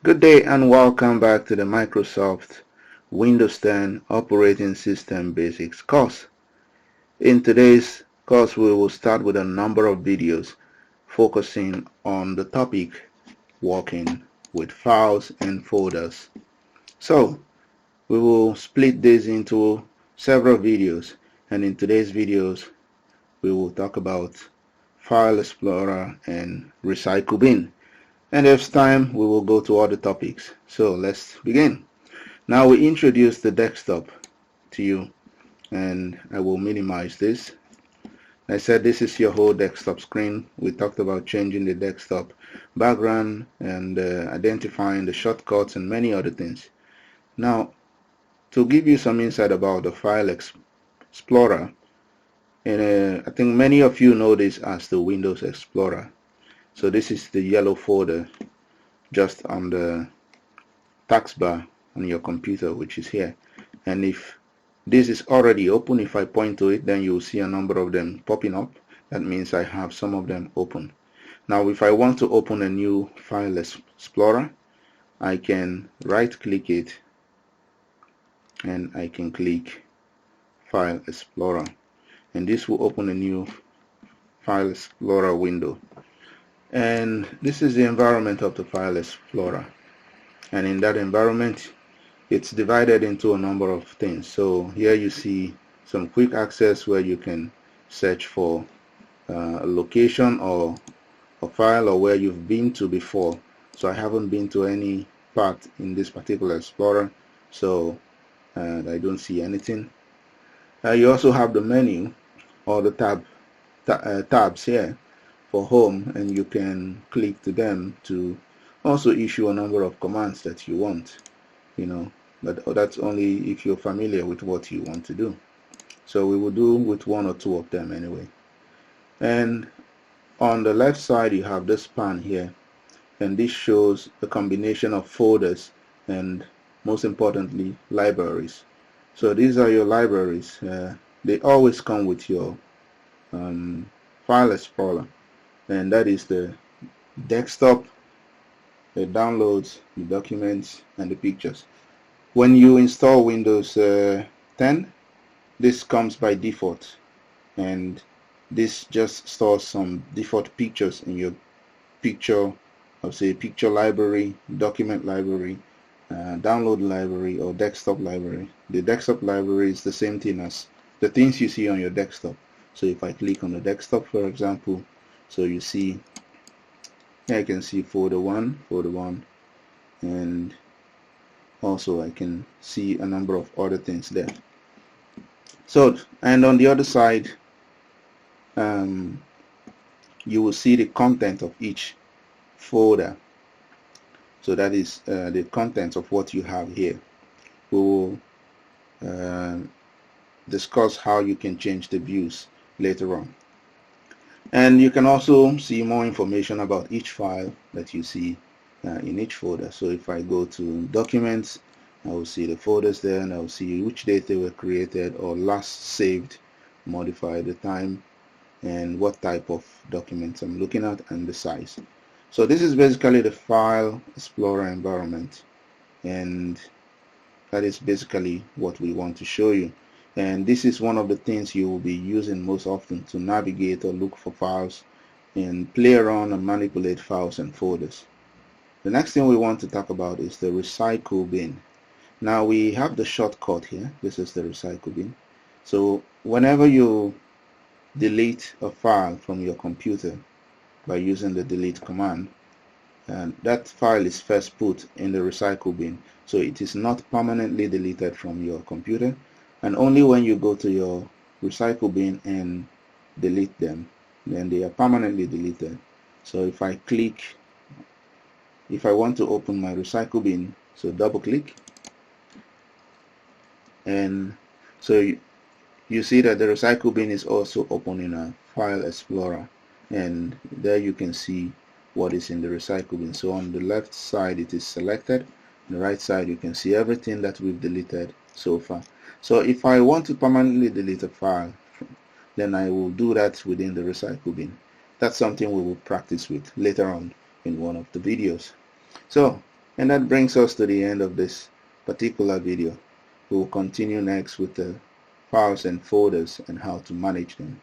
Good day and welcome back to the Microsoft Windows 10 Operating System Basics course. In today's course, we will start with a number of videos focusing on the topic working with files and folders. So, we will split this into several videos, and in today's videos, we will talk about FileExplorer and RecycleBin. And if time, we will go to other topics. So let's begin. Now we introduce the desktop to you, and I will minimize this. I said this is your whole desktop screen. We talked about changing the desktop background and identifying the shortcuts and many other things. Now, to give you some insight about the FileExplorer, and I think many of you know this as the Windows Explorer. So this is the yellow folder just on the taskbar on your computer, which is here. And if this is already open, if I point to it, then you'll see a number of them popping up. That means I have some of them open. Now if I want to open a new File Explorer, I can right click it and I can click File Explorer, and this will open a new File Explorer window. And this is the environment of the File Explorer, and in that environment it's divided into a number of things. So here you see some quick access where you can search for a location or a file or where you've been to before. So I haven't been to any part in this particular Explorer, so I don't see anything. You also have the menu or the tabs here for home, and you can click to them to also issue a number of commands that you want, but that's only if you're familiar with what you want to do. So we will do with one or two of them anyway. And on the left side you have this pan here, and this shows a combination of folders and most importantly libraries. So these are your libraries. They always come with your File Explorer, and that is the desktop, the downloads, the documents, and the pictures. When you install Windows 10, this comes by default, and this just stores some default pictures in your picture library, document library, download library, or desktop library. The desktop library is the same thing as the things you see on your desktop. So if I click on the desktop, for example, so you see here I can see folder 1, and also I can see a number of other things there. So, and on the other side, you will see the content of each folder. So that is the content of what you have here. We will discuss how you can change the views later on. And you can also see more information about each file that you see in each folder. So if I go to documents, I will see the folders there, and I will see which date they were created or last saved, modify the time, and what type of documents I'm looking at, and the size. So this is basically the File Explorer environment, and that is basically what we want to show you. And this is one of the things you will be using most often to navigate or look for files and play around and manipulate files and folders. The next thing we want to talk about is the RecycleBin. Now we have the shortcut here. This is the RecycleBin. So whenever you delete a file from your computer by using the delete command, and that file is first put in the RecycleBin. So it is not permanently deleted from your computer, and only when you go to your RecycleBin and delete them, then they are permanently deleted. So if I want to open my RecycleBin, so double click, and so you see that the RecycleBin is also open in a File Explorer, and there you can see what is in the RecycleBin. So on the left side it is selected, on the right side you can see everything that we've deleted so far. So if I want to permanently delete a file, then I will do that within the RecycleBin. That's something we will practice with later on in one of the videos. So And that brings us to the end of this particular video. We will continue next with the files and folders and how to manage them.